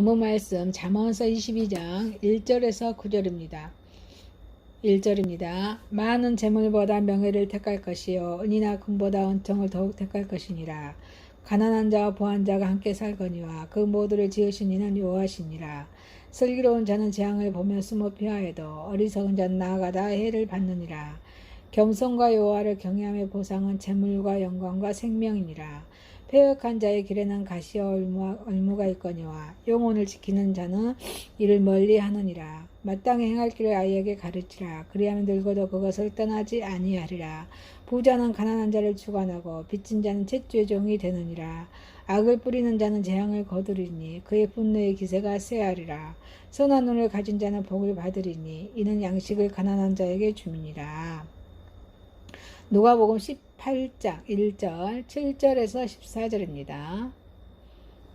본문 말씀 잠언서 22장 1절에서 9절입니다. 1절입니다. 많은 재물보다 명예를 택할 것이요 은이나 금보다 은총을 더욱 택할 것이니라. 가난한 자와 부한 자가 함께 살거니와 그 모두를 지으신 이는 여호와시니라. 슬기로운 자는 재앙을 보며 숨어 피하여도 어리석은 자는 나아가다 해를 받느니라. 겸손과 여호와를 경외함의 보상은 재물과 영광과 생명이니라. 패역한 자의 길에는 가시와 얼무가 있거니와 영혼을 지키는 자는 이를 멀리 하느니라. 마땅히 행할 길을 아이에게 가르치라. 그리하면 늙어도 그것을 떠나지 아니하리라. 부자는 가난한 자를 주관하고 빚진 자는 채주의 종이 되느니라. 악을 뿌리는 자는 재앙을 거두리니 그의 분노의 기세가 쇠하리라. 선한 눈을 가진 자는 복을 받으리니 이는 양식을 가난한 자에게 줌이니라. 누가복음 18장 1절 7절에서 14절입니다.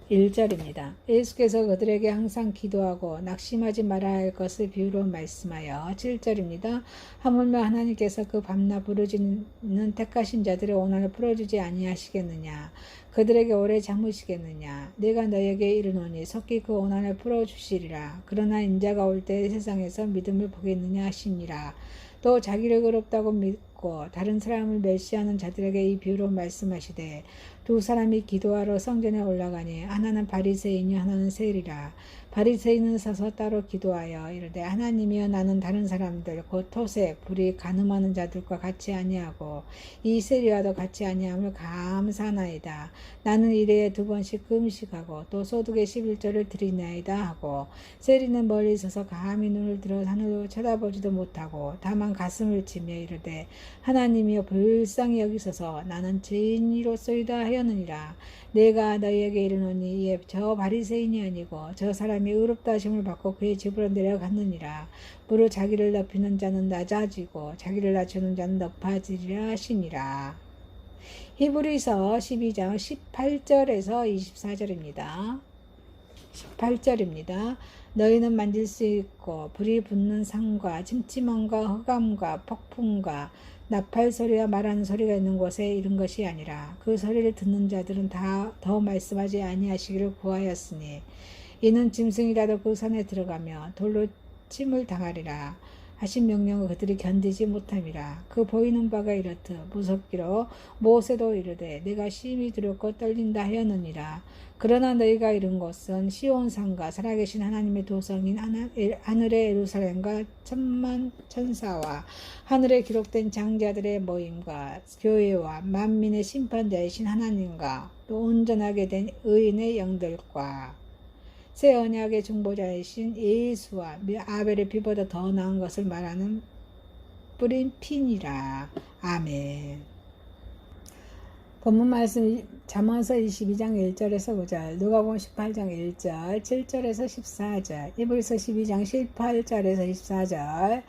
1절입니다. 예수께서 그들에게 항상 기도하고 낙심하지 말아야 할 것을 비유로 말씀하여 7절입니다. 하물며 하나님께서 그 밤낮 부르짖는 택하신 자들의 오난을 풀어주지 아니하시겠느냐. 그들에게 오래 참으시겠느냐. 내가 너에게 이르노니 속히 그 오난을 풀어주시리라. 그러나 인자가 올 때 세상에서 믿음을 보겠느냐 하시니라. 또 자기를 의롭다고 믿고 다른 사람을 멸시하는 자들에게 이 비유로 말씀하시되 두 사람이 기도하러 성전에 올라가니 하나는 바리새인이요 하나는 세리라. 바리새인은 서서 따로 기도하여 이르되 하나님이여 나는 다른 사람들 곧 토색 불이 간음하는 자들과 같이 아니하고 이 세리와도 같이 아니함을 감사하나이다. 나는 일회에 2번씩 금식하고 또 소득의 11조를 드리나이다 하고 세리는 멀리 서서 감히 눈을 들어 하늘로 쳐다보지도 못하고 다만 가슴을 치며 이르되 하나님이여 불쌍히 여기소서 나는 죄인이로소이다 하였느니라. 내가 너희에게 이르노니 이에 저 바리새인이 아니고 저 사람이 의롭다 하심을 받고 그의 집으로 내려갔느니라. 무릇 자기를 높이는 자는 낮아지고 자기를 낮추는 자는 높아지리라 하시니라. 히브리서 12장 18절에서 24절입니다. 18절입니다. 너희는 만질 수 있고 불이 붙는 산과 침침함과 흑암과 폭풍과 나팔 소리와 말하는 소리가 있는 곳에 이른 것이 아니라 그 소리를 듣는 자들은 다 더 말씀하지 아니하시기를 구하였으니 이는 짐승이라도 그 산에 들어가며 돌로 침을 당하리라 하신 명령을 그들이 견디지 못함이라. 그 보이는 바가 이렇듯 무섭기로 모세도 이르되 내가 심히 두렵고 떨린다 하였느니라. 그러나 너희가 이른 곳은 시온산과 살아계신 하나님의 도성인 하늘의 예루살렘과 천만 천사와 하늘에 기록된 장자들의 모임과 교회와 만민의 심판자이신 하나님과 또 온전하게 된 의인의 영들과 새 언약의 중보자이신 예수와 아벨의 피보다 더 나은 것을 말하는 뿌린 피니라. 아멘. 본문 말씀 잠언서 22장 1절에서 9절, 누가복음 18장 1절, 7절에서 14절, 히브리서 12장 18절에서 14절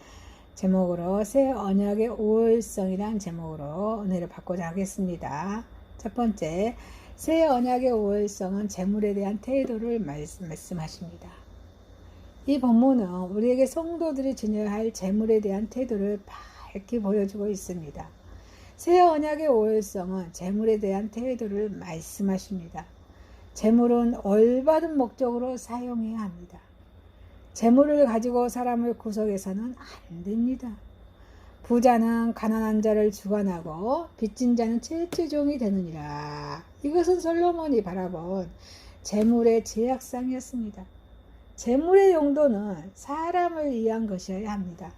제목으로 새 언약의 우월성이란 제목으로 은혜를 받고자 하겠습니다. 첫 번째, 새 언약의 우월성은 재물에 대한 태도를 말씀하십니다. 이 본문은 우리에게 성도들이 지녀야 할 재물에 대한 태도를 밝게 보여주고 있습니다. 새 언약의 우월성은 재물에 대한 태도를 말씀하십니다. 재물은 올바른 목적으로 사용해야 합니다. 재물을 가지고 사람을 구속해서는 안 됩니다. 부자는 가난한 자를 주관하고 빚진 자는 채찍종이 되느니라. 이것은 솔로몬이 바라본 재물의 제약상이었습니다. 재물의 용도는 사람을 위한 것이어야 합니다.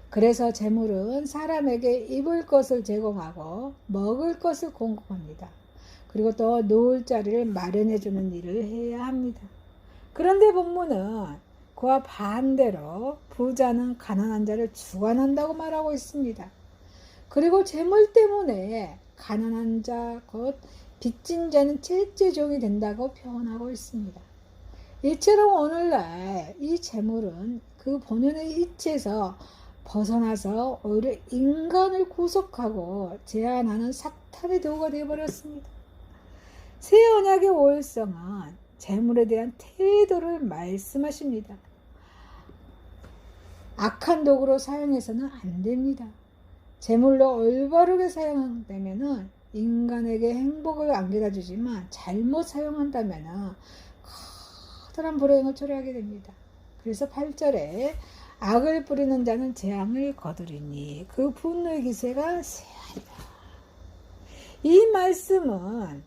그래서 재물은 사람에게 입을 것을 제공하고 먹을 것을 공급합니다. 그리고 또 놓을 자리를 마련해 주는 일을 해야 합니다. 그런데 본문은 그와 반대로 부자는 가난한 자를 주관한다고 말하고 있습니다. 그리고 재물 때문에 가난한 자, 곧 빚진 자는 채찍종이 된다고 표현하고 있습니다. 이처럼 오늘날 이 재물은 그 본연의 이치에서 벗어나서 오히려 인간을 구속하고 제한하는 사탄의 도구가 되어버렸습니다. 새 언약의 우월성은 재물에 대한 태도를 말씀하십니다. 악한 도구로 사용해서는 안 됩니다. 재물로 올바르게 사용한다면 인간에게 행복을 안겨다 주지만 잘못 사용한다면 커다란 불행을 초래하게 됩니다. 그래서 8절에 악을 뿌리는 자는 재앙을 거두리니 그 분노의 기세가 세하리라. 이 말씀은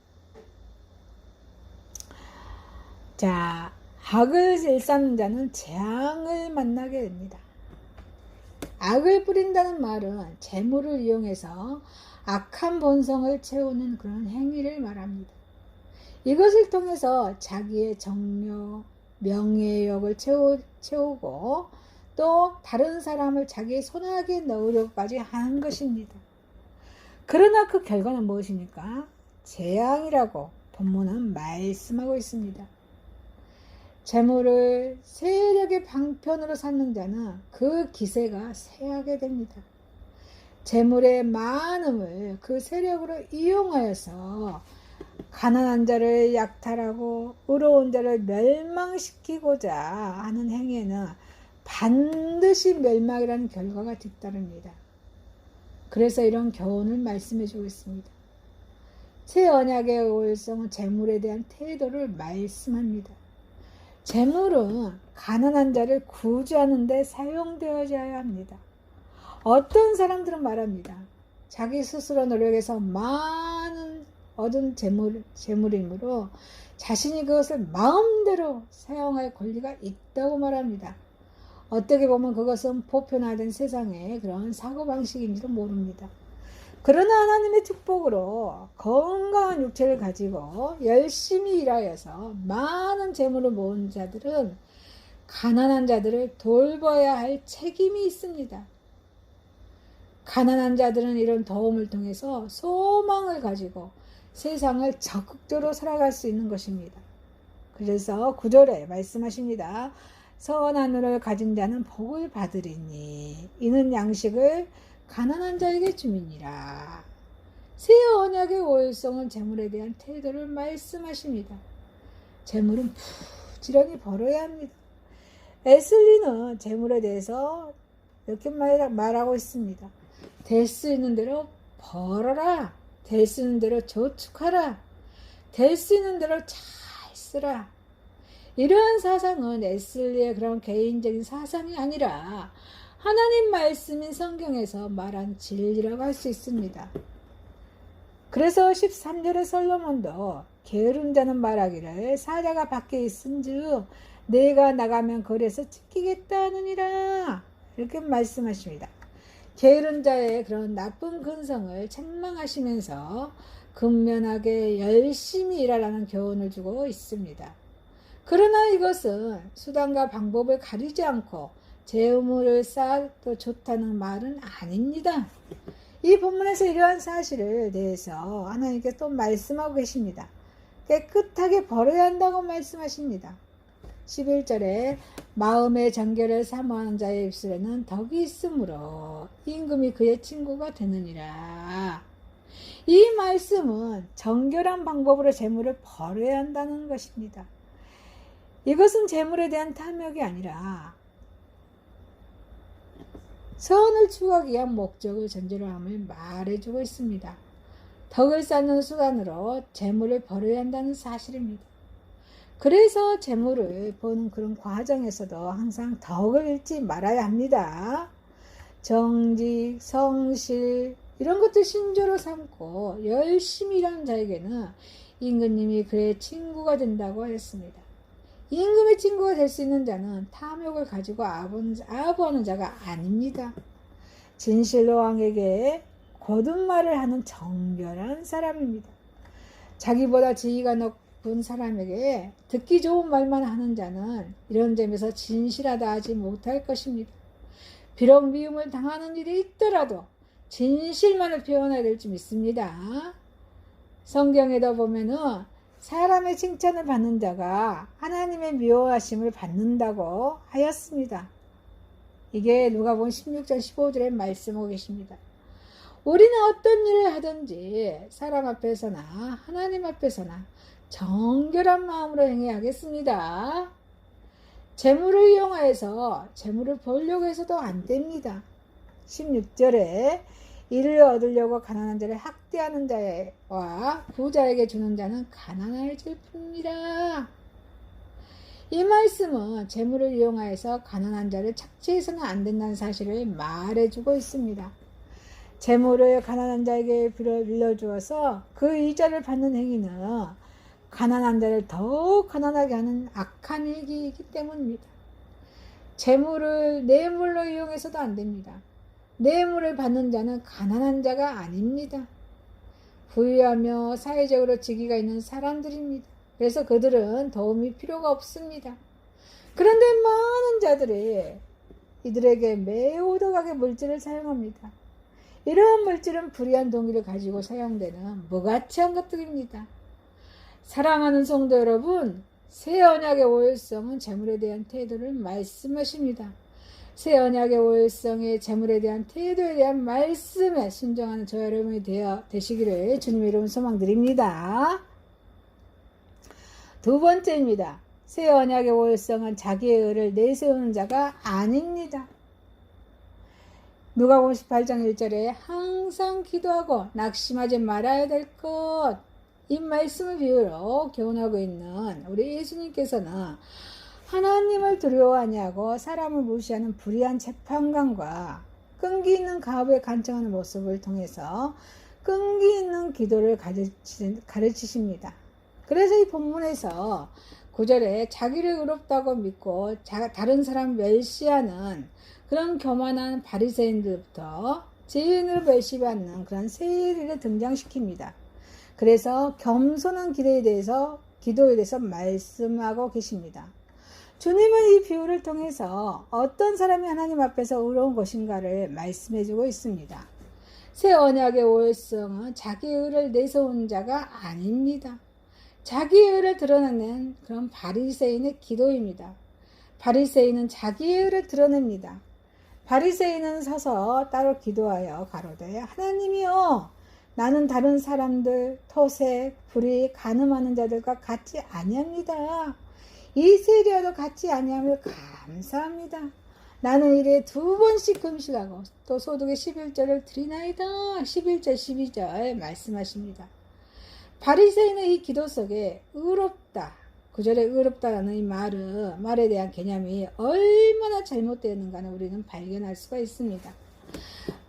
자, 악을 일삼는 자는 재앙을 만나게 됩니다. 악을 뿌린다는 말은 재물을 이용해서 악한 본성을 채우는 그런 행위를 말합니다. 이것을 통해서 자기의 정력, 명예욕을 채우고 또 다른 사람을 자기의 손아귀에 넣으려고까지 하는 것입니다. 그러나 그 결과는 무엇입니까? 재앙이라고 본문은 말씀하고 있습니다. 재물을 세력의 방편으로 삼는 자는 그 기세가 세하게 됩니다. 재물의 많음을 그 세력으로 이용하여서 가난한 자를 약탈하고 의로운 자를 멸망시키고자 하는 행위에는 반드시 멸망이라는 결과가 뒤따릅니다. 그래서 이런 교훈을 말씀해 주고 있습니다. 새 언약의 오일성은 재물에 대한 태도를 말씀합니다. 재물은 가난한 자를 구제하는 데 사용되어야 합니다. 어떤 사람들은 말합니다. 자기 스스로 노력해서 많은 얻은 재물이므로 자신이 그것을 마음대로 사용할 권리가 있다고 말합니다. 어떻게 보면 그것은 보편화된 세상의 그런 사고방식인지도 모릅니다. 그러나 하나님의 축복으로 건강한 육체를 가지고 열심히 일하여서 많은 재물을 모은 자들은 가난한 자들을 돌봐야 할 책임이 있습니다. 가난한 자들은 이런 도움을 통해서 소망을 가지고 세상을 적극적으로 살아갈 수 있는 것입니다. 그래서 9절에 말씀하십니다. 선한 눈을 가진 자는 복을 받으리니 이는 양식을 가난한 자에게 주미니라. 새 언약의 오일성은 재물에 대한 태도를 말씀하십니다. 재물은 부지런히 벌어야 합니다. 에슬리는 재물에 대해서 이렇게 말하고 있습니다. 될 수 있는 대로 벌어라. 될 수 있는 대로 저축하라. 될 수 있는 대로 잘 쓰라. 이러한 사상은 에슬리의 그런 개인적인 사상이 아니라 하나님 말씀인 성경에서 말한 진리라고 할 수 있습니다. 그래서 13절의 솔로몬도 게으른 자는 말하기를 사자가 밖에 있은즉 내가 나가면 거리에서 찢기겠다 하느니라. 이렇게 말씀하십니다. 게으른 자의 그런 나쁜 근성을 책망하시면서 근면하게 열심히 일하라는 교훈을 주고 있습니다. 그러나 이것은 수단과 방법을 가리지 않고 재물을 쌓아도 좋다는 말은 아닙니다. 이 본문에서 이러한 사실을 대해서 하나님께 또 말씀하고 계십니다. 깨끗하게 벌어야 한다고 말씀하십니다. 11절에 마음의 정결을 사모하는 자의 입술에는 덕이 있으므로 임금이 그의 친구가 되느니라. 이 말씀은 정결한 방법으로 재물을 벌어야 한다는 것입니다. 이것은 재물에 대한 탐욕이 아니라 선을 추구하기 위한 목적을 전제로 함을 말해주고 있습니다. 덕을 쌓는 수단으로 재물을 벌어야 한다는 사실입니다. 그래서 재물을 버는 그런 과정에서도 항상 덕을 잃지 말아야 합니다. 정직, 성실 이런 것들 신조로 삼고 열심히 일하는 자에게는 임금님이 그의 친구가 된다고 하였습니다. 임금의 친구가 될 수 있는 자는 탐욕을 가지고 아부하는 자가 아닙니다. 진실로 왕에게 거듭말을 하는 정결한 사람입니다. 자기보다 지위가 높은 사람에게 듣기 좋은 말만 하는 자는 이런 점에서 진실하다 하지 못할 것입니다. 비록 미움을 당하는 일이 있더라도 진실만을 표현해야 될 줄 믿습니다. 성경에도 보면은 사람의 칭찬을 받는 자가 하나님의 미워하심을 받는다고 하였습니다. 이게 누가복음 16장 15절에 말씀하고 계십니다. 우리는 어떤 일을 하든지 사람 앞에서나 하나님 앞에서나 정결한 마음으로 행해야 하겠습니다. 재물을 이용하여서 재물을 벌려고 해서도 안 됩니다. 16절에 이를 얻으려고 가난한 자를 학대하는 자와 부자에게 주는 자는 가난해질 뿐이라. 이 말씀은 재물을 이용하여서 가난한 자를 착취해서는 안 된다는 사실을 말해주고 있습니다. 재물을 가난한 자에게 빌려주어서 그 이자를 받는 행위는 가난한 자를 더욱 가난하게 하는 악한 행위이기 때문입니다. 재물을 뇌물로 이용해서도 안 됩니다. 뇌물을 받는 자는 가난한 자가 아닙니다. 부유하며 사회적으로 직위가 있는 사람들입니다. 그래서 그들은 도움이 필요가 없습니다. 그런데 많은 자들이 이들에게 매우 더하게 물질을 사용합니다. 이러한 물질은 불의한 동기를 가지고 사용되는 무가치한 것들입니다. 사랑하는 성도 여러분, 새 언약의 오일성은 재물에 대한 태도를 말씀하십니다. 새 언약의 오일성의 재물에 대한 태도에 대한 말씀에 순종하는 저 여러분이 되시기를 주님의 이름으로 소망드립니다. 두 번째입니다. 새 언약의 오일성은 자기의 의를 내세우는 자가 아닙니다. 누가복음 18장 1절에 항상 기도하고 낙심하지 말아야 될 것, 이 말씀을 비유로 교훈하고 있는 우리 예수님께서는 하나님을 두려워하냐고 사람을 무시하는 불의한 재판관과 끈기 있는 가업에 간청하는 모습을 통해서 끈기 있는 기도를 가르치십니다. 그래서 이 본문에서 9절에 자기를 의롭다고 믿고 다른 사람 멸시하는 그런 교만한 바리새인들부터 죄인을 멸시받는 그런 세리를 등장시킵니다. 그래서 겸손한 기도에 대해서 말씀하고 계십니다. 주님은 이 비유를 통해서 어떤 사람이 하나님 앞에서 의로운 것인가를 말씀해주고 있습니다. 새 언약의 오일성은 자기의 의를 내세운 자가 아닙니다. 자기의 의를 드러내는 그런 바리새인의 기도입니다. 바리새인은 자기의 의를 드러냅니다. 바리새인은 서서 따로 기도하여 가로되 하나님이여, 나는 다른 사람들, 토색, 불의, 간음하는 자들과 같이 아니합니다. 이 세리와도 같이 아니함을 감사합니다. 나는 일에 2번씩 금식하고 또 소득의 11절을 드리나이다. 11절 12절 말씀하십니다. 바리새인의 이 기도 속에 의롭다, 9절에 의롭다라는 이 말에 대한 개념이 얼마나 잘못되었는가는 우리는 발견할 수가 있습니다.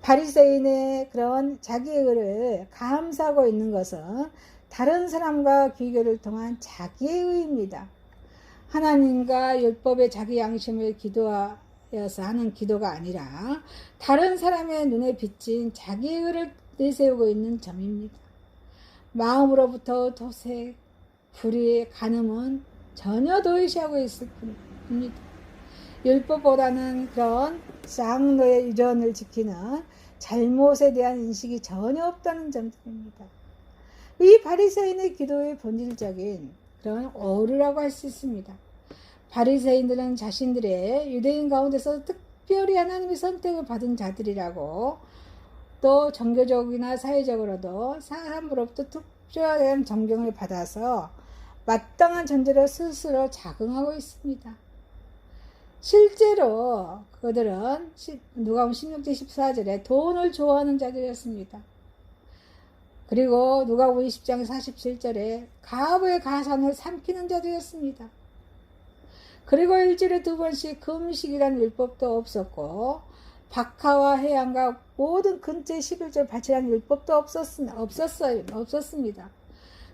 바리새인의 그런 자기의 의를 감사하고 있는 것은 다른 사람과 비교를 통한 자기의 의입니다. 하나님과 율법의 자기 양심을 기도하여서 하는 기도가 아니라 다른 사람의 눈에 비친 자기의 의를 내세우고 있는 점입니다. 마음으로부터 도색, 불의, 간음은 전혀 도외시하고 있을 뿐입니다. 율법보다는 그런 장로의 유전을 지키는 잘못에 대한 인식이 전혀 없다는 점입니다. 이 바리새인의 기도의 본질적인 그런 오류라고 할 수 있습니다. 바리새인들은 자신들의 유대인 가운데서 특별히 하나님의 선택을 받은 자들이라고, 또 종교적이나 사회적으로도 사람으로부터 특별한 존경을 받아서 마땅한 존재로 스스로 자긍하고 있습니다. 실제로 그들은 누가복음 16장 14절에 돈을 좋아하는 자들이었습니다. 그리고 누가복음 20장 47절에 가부의 가산을 삼키는 자들이었습니다. 그리고 일주일에 2번씩 금식이라는 율법도 없었고, 박하와 해양과 모든 근처의 11절 바치라는 율법도 없었습니다.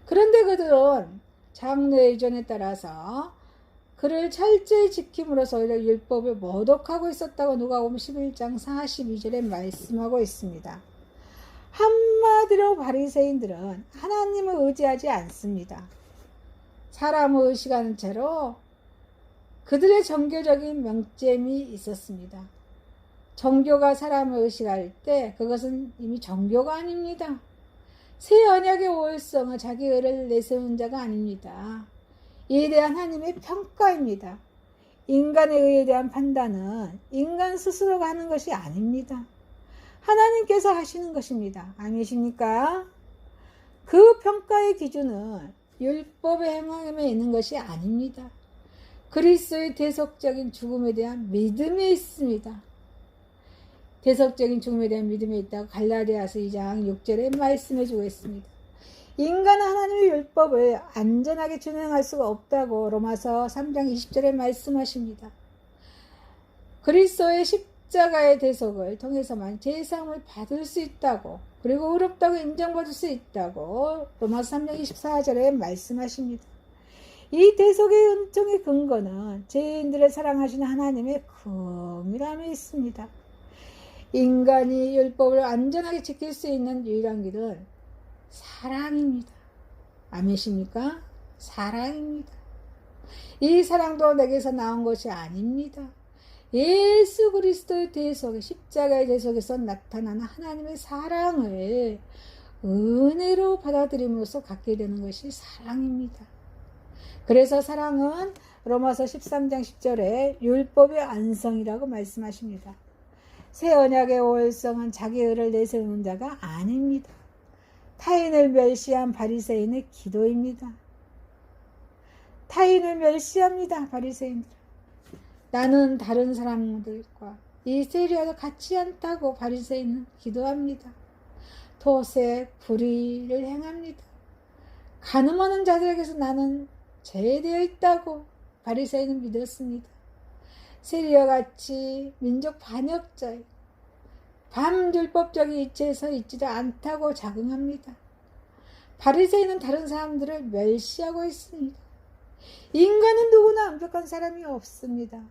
그런데 그들은 장로의 의존에 따라서 그를 철저히 지킴으로써 오히려 율법을 모독하고 있었다고 누가복음 11장 42절에 말씀하고 있습니다. 한마디로 바리새인들은 하나님을 의지하지 않습니다. 사람을 의식하는 채로 그들의 종교적인 명점이 있었습니다. 종교가 사람을 의식할 때 그것은 이미 종교가 아닙니다. 새 언약의 오일성은 자기 의를 내세운 자가 아닙니다. 이에 대한 하나님의 평가입니다. 인간의 의에 대한 판단은 인간 스스로가 하는 것이 아닙니다. 하나님께서 하시는 것입니다. 아니십니까? 그 평가의 기준은 율법의 행함에 있는 것이 아닙니다. 그리스도의 대속적인 죽음에 대한 믿음에 있습니다. 대속적인 죽음에 대한 믿음에 있다고 갈라디아서 2장 6절에 말씀해 주고 있습니다. 인간은 하나님의 율법을 안전하게 준행할 수가 없다고 로마서 3장 20절에 말씀하십니다. 그리스도의 십자가의 대속을 통해서만 제사함을 받을 수 있다고, 그리고 의롭다고 인정받을 수 있다고 로마서 3장 24절에 말씀하십니다. 이 대속의 은총의 근거는 죄인들을 사랑하시는 하나님의 긍휼함에 있습니다. 인간이 율법을 안전하게 지킬 수 있는 유일한 길은 사랑입니다. 아멘이십니까? 사랑입니다. 이 사랑도 내게서 나온 것이 아닙니다. 예수 그리스도의 대속, 십자가의 대속에서 나타나는 하나님의 사랑을 은혜로 받아들임으로써 갖게 되는 것이 사랑입니다. 그래서 사랑은 로마서 13장 10절에 율법의 안성이라고 말씀하십니다. 새 언약의 오월성은 자기 의를 내세우는 자가 아닙니다. 타인을 멸시한 바리새인의 기도입니다. 타인을 멸시합니다. 바리새인들. 나는 다른 사람들과 이 세리와도 같지 않다고 바리새인은 기도합니다. 도색, 불의를 행합니다. 간음하는 자들에게서 나는 제외되어 있다고 바리새인은 믿었습니다. 세리와 같이 민족 반역자에 반율법적인 이치에서 있지도 않다고 자긍합니다. 바리새인은 다른 사람들을 멸시하고 있습니다. 인간은 누구나 완벽한 사람이 없습니다.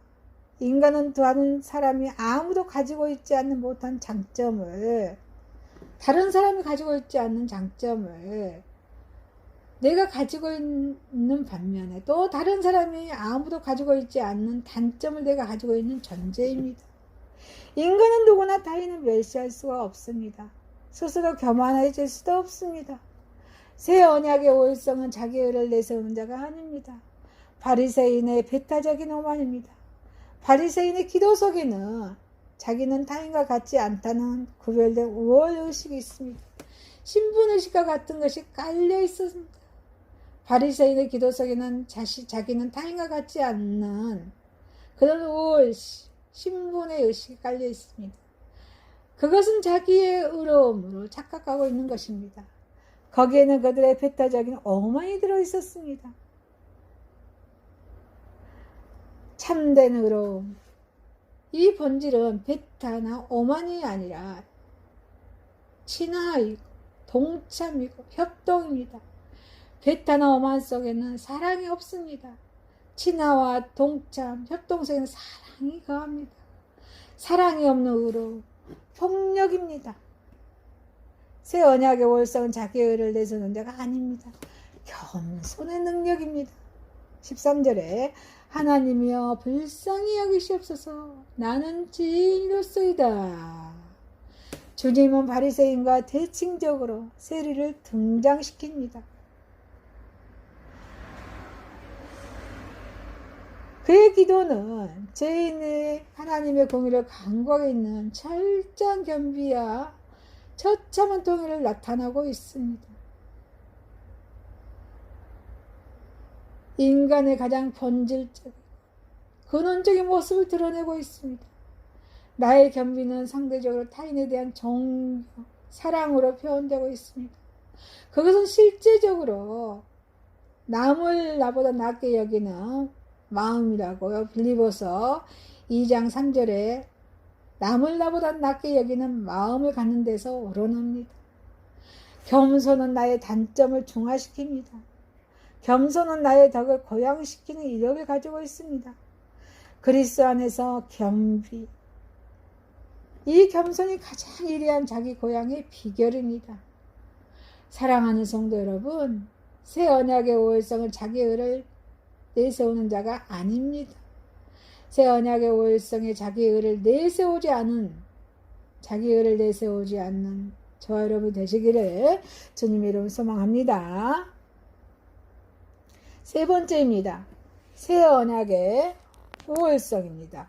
인간은 다른 사람이 아무도 가지고 있지 않는 못한 장점을, 다른 사람이 가지고 있지 않는 장점을 내가 가지고 있는 반면에 또 다른 사람이 아무도 가지고 있지 않는 단점을 내가 가지고 있는 존재입니다. 인간은 누구나 타인을 멸시할 수가 없습니다. 스스로 교만해질 수도 없습니다. 새 언약의 오일성은 자기 의를 내세우는 자가 아닙니다. 바리새인의 배타적인 오만입니다. 바리새인의 기도 속에는 자기는 타인과 같지 않다는 구별된 우월의식이 있습니다. 신분의식과 같은 것이 깔려 있었습니다. 바리새인의 기도 속에는 자기는 타인과 같지 않는 그런 우월의식, 신분의 의식이 깔려 있습니다. 그것은 자기의 의로움으로 착각하고 있는 것입니다. 거기에는 그들의 배타적인 오만이 들어있었습니다. 참된 의로움, 이 본질은 배타나 오만이 아니라 친화이고 동참이고 협동입니다. 배타나 오만 속에는 사랑이 없습니다. 친화와 동참, 협동 속에는 사랑이 거합니다. 사랑이 없는 의로움, 폭력입니다. 새 언약의 월성은 자기의 의를 내세우는 자가 아닙니다. 겸손의 능력입니다. 13절에 하나님이여 불쌍히 여기시옵소서, 나는 죄인이로소이다. 주님은 바리새인과 대칭적으로 세리를 등장시킵니다. 그의 기도는 죄인의 하나님의 공의를 간구하고 있는 철저한 겸비와 처참한 동의를 나타나고 있습니다. 인간의 가장 본질적, 근원적인 모습을 드러내고 있습니다. 나의 겸비는 상대적으로 타인에 대한 정녕, 사랑으로 표현되고 있습니다. 그것은 실제적으로 남을 나보다 낫게 여기는 마음이라고요. 빌립보서 2장 3절에 남을 나보다 낫게 여기는 마음을 갖는 데서 우러납니다. 겸손은 나의 단점을 중화시킵니다. 겸손은 나의 덕을 고양시키는 이력을 가지고 있습니다. 그리스도 안에서 겸비, 이 겸손이 가장 위대한 자기 고양의 비결입니다. 사랑하는 성도 여러분, 새 언약의 오일성은 자기 의를 내세우는 자가 아닙니다. 새 언약의 오일성에 자기 의를 내세우지 않는, 자기 의를 내세우지 않는 저와 여러분 되시기를 주님의 이름으로 소망합니다. 세 번째입니다. 새 언약의 우월성입니다.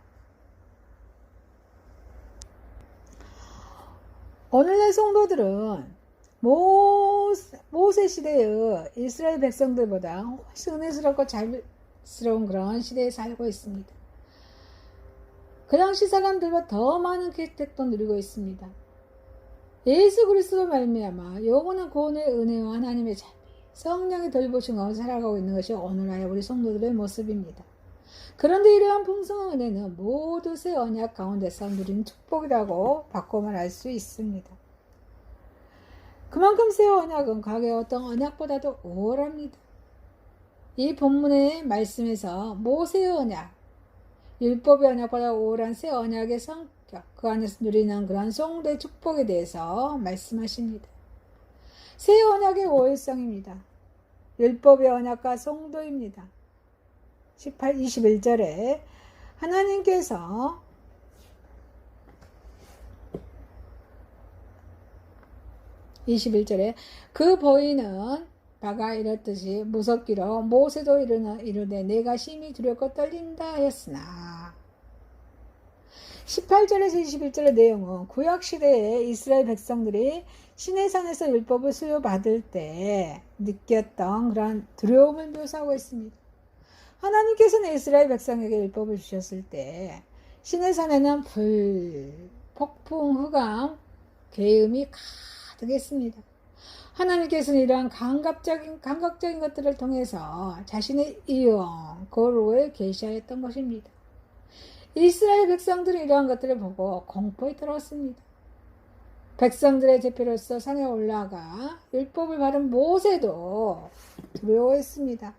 오늘날 성도들은 모세 시대의 이스라엘 백성들보다 훨씬 은혜스럽고 자비스러운 그런 시대에 살고 있습니다. 그 당시 사람들보다 더 많은 혜택도 누리고 있습니다. 예수 그리스도 말미암아 영원한 구원의 은혜와 하나님의 자비, 성령의 돌보심 가운데 살아가고 있는 것이 오늘날의 우리 성도들의 모습입니다. 그런데 이러한 풍성한 은혜는 모두 새 언약 가운데서 누린 축복이라고 바꿔 말할 수 있습니다. 그만큼 새 언약은 과거의 어떤 언약보다도 우월합니다. 이 본문의 말씀에서 모세의 언약, 율법의 언약보다 우월한 새 언약의 성격, 그 안에서 누리는 그러한 성도의 축복에 대해서 말씀하십니다. 새 언약의 우월성입니다. 율법의 언약과 성도입니다. 21절에 하나님께서 그 보이는 바가 이렇듯이 무섭기로 모세도 이르되 내가 심히 두렵고 떨린다 하였으나 18절에서 21절의 내용은 구약시대에 이스라엘 백성들이 시내산에서 율법을 수여받을 때 느꼈던 그런 두려움을 묘사하고 있습니다. 하나님께서는 이스라엘 백성에게 율법을 주셨을 때 시내산에는 불, 폭풍, 흑암, 계음이 가득했습니다. 하나님께서는 이러한 감각적인 것들을 통해서 자신의 이용, 거룩을 계시하였던 것입니다. 이스라엘 백성들은 이러한 것들을 보고 공포에 들었습니다. 백성들의 대표로서 산에 올라가 율법을 받은 모세도 두려워했습니다.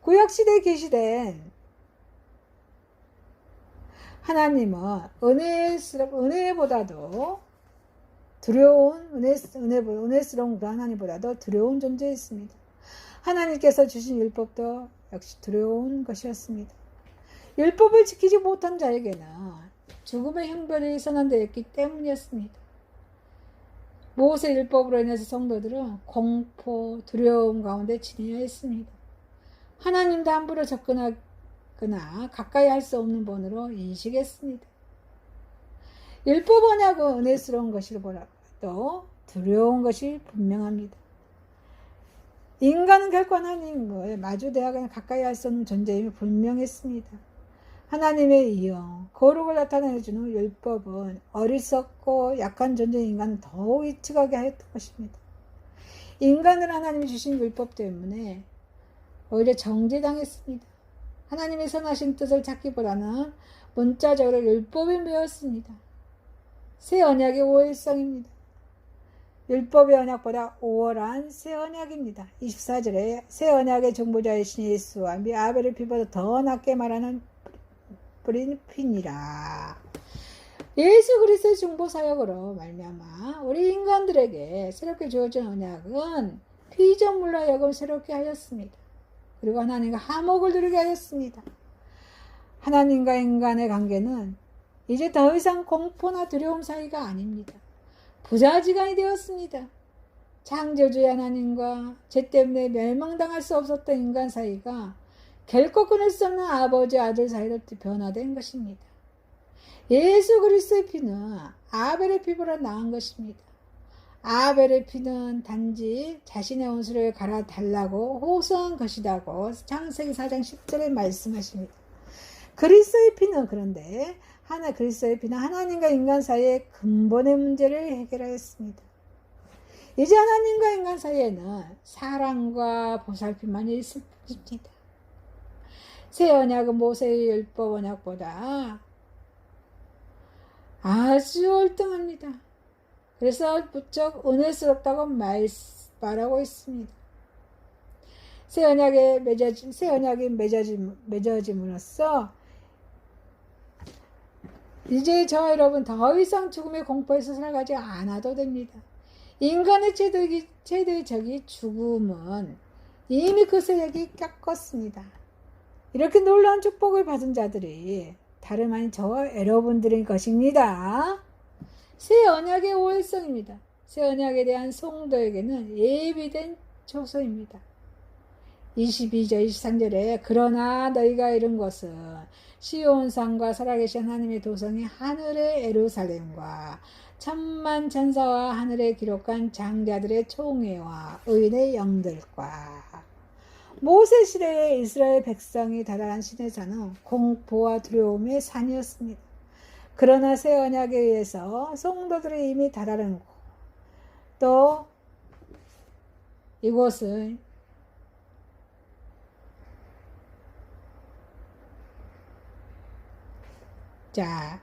구약시대에 계시된 하나님은 은혜보다도 은혜스러운 그 하나님보다도 두려운 존재였습니다. 하나님께서 주신 율법도 역시 두려운 것이었습니다. 율법을 지키지 못한 자에게는 죽음의 형벌이 선언되었기 때문이었습니다. 모세 율법으로 인해서 성도들은 공포, 두려움 가운데 지내야 했습니다. 하나님도 함부로 접근하거나 가까이 할 수 없는 분으로 인식했습니다. 율법 언약은 은혜스러운 것이라도 두려운 것이 분명합니다. 인간은 결코 하나님을 마주대하거나 가까이 할 수 없는 존재임이 분명했습니다. 하나님의 이용, 거룩을 나타내주는 율법은 어리석고 약한 존재인 인간을 더욱 위축하게 하였던 것입니다. 인간은 하나님이 주신 율법 때문에 오히려 정죄당했습니다. 하나님의 선하신 뜻을 찾기보다는 문자적으로 율법에 매였습니다. 새 언약의 우월성입니다. 율법의 언약보다 우월한 새 언약입니다. 24절에 새 언약의 정보자이신 예수와 미 아벨의 피보다 더 낫게 말하는 뿌린 피니라. 예수 그리스도의 중보 사역으로 말미암아 우리 인간들에게 새롭게 주어진 언약은 피조물로 하여금 새롭게 하였습니다. 그리고 하나님과 화목을 누리게 하였습니다. 하나님과 인간의 관계는 이제 더 이상 공포나 두려움 사이가 아닙니다. 부자지간이 되었습니다. 창조주의 하나님과 죄 때문에 멸망당할 수 없었던 인간 사이가 결코 끊을 수 없는 아버지 아들 사이로 변화된 것입니다. 예수 그리스도의 피는 아벨의 피보다 나은 것입니다. 아벨의 피는 단지 자신의 원수를 갈아달라고 호소한 것이라고 창세기 4장 10절에 말씀하십니다. 그리스도의 피는 그리스도의 피는 하나님과 인간 사이의 근본의 문제를 해결하였습니다. 이제 하나님과 인간 사이에는 사랑과 보살핌만이 있을 뿐입니다. 새 언약은 모세의 율법 언약보다 아주 월등합니다. 그래서 무척 은혜스럽다고 말하고 있습니다. 새 언약이 맺어짐으로써 이제 저와 여러분 더 이상 죽음의 공포에서 살아가지 않아도 됩니다. 인간의 최대의 적이 죽음은 이미 그 세력이 꺾었습니다. 이렇게 놀라운 축복을 받은 자들이 다름 아닌 저와 여러분들인 것입니다. 새 언약의 우월성입니다. 새 언약에 대한 성도에게는 예비된 초소입니다. 22절 23절에 그러나 너희가 이룬 것은 시온산과 살아계신 하나님의 도성이 하늘의 예루살렘과 천만 천사와 하늘에 기록한 장자들의 총회와 의인의 영들과 모세 시대의 이스라엘 백성이 다다란 시내산은 공포와 두려움의 산이었습니다. 그러나 새 언약에 의해서 성도들이 이미 다다른 곳, 또 이곳은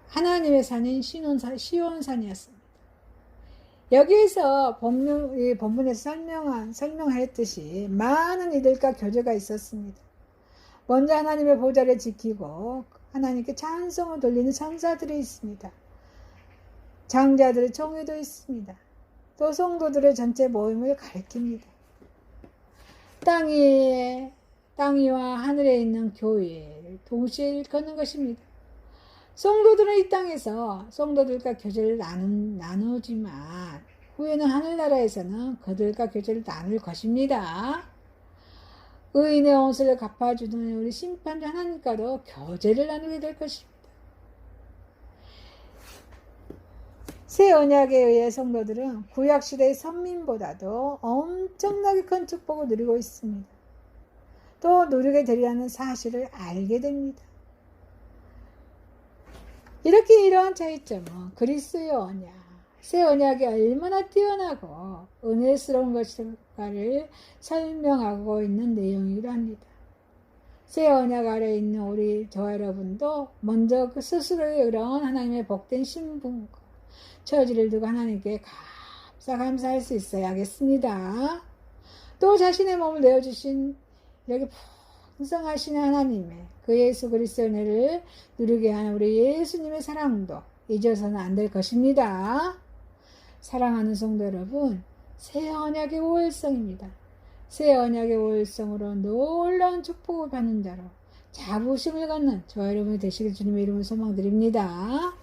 하나님의 산인 시온산이었습니다. 여기에서 본문에서 설명하였듯이 많은 이들과 교제가 있었습니다. 먼저 하나님의 보좌를 지키고 하나님께 찬송을 돌리는 천사들이 있습니다. 장자들의 총회도 있습니다. 또 성도들의 전체 모임을 가리킵니다. 땅 위와 하늘에 있는 교회를 동시에 일컫는 것입니다. 성도들은 이 땅에서 성도들과 교제를 나누지만 후에는 하늘나라에서는 그들과 교제를 나눌 것입니다. 의인의 온수를 갚아주는 우리 심판자 하나님과도 교제를 나누게 될 것입니다. 새 언약에 의해 성도들은 구약시대의 선민보다도 엄청나게 큰 축복을 누리고 있습니다. 또 누리게 되리라는 사실을 알게 됩니다. 이러한 차이점은 그리스도의 언약, 새 언약이 얼마나 뛰어나고 은혜스러운 것일까를 설명하고 있는 내용이기도 합니다. 새 언약 아래에 있는 우리 저와 여러분도 먼저 그 스스로의 의로운 하나님의 복된 신분과 처지를 두고 하나님께 감사할 수 있어야겠습니다. 또 자신의 몸을 내어주신 이렇게 풍성하신 하나님의 그 예수 그리스도의 은혜를 누리게 하는 우리 예수님의 사랑도 잊어서는 안 될 것입니다. 사랑하는 성도 여러분, 새 언약의 오일성입니다. 새 언약의 오일성으로 놀라운 축복을 받는 자로 자부심을 갖는 저와 여러분이 되시길 주님의 이름으로 소망드립니다.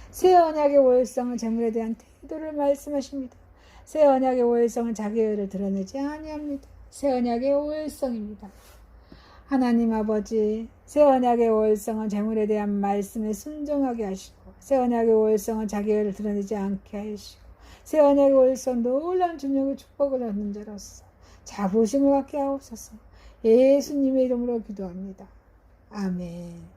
새 언약의 오일성은 재물에 대한 태도를 말씀하십니다. 새 언약의 오일성은 자기 의를 드러내지 아니합니다. 새 언약의 오일성입니다. 하나님 아버지, 새 언약의 오일성은 재물에 대한 말씀에 순종하게 하시고, 새 언약의 오일성은 자기 의를 드러내지 않게 하시고, 새 언약의 오일성 놀라운 주님의 축복을 얻는 자로서 자부심을 갖게 하옵소서. 예수님의 이름으로 기도합니다. 아멘.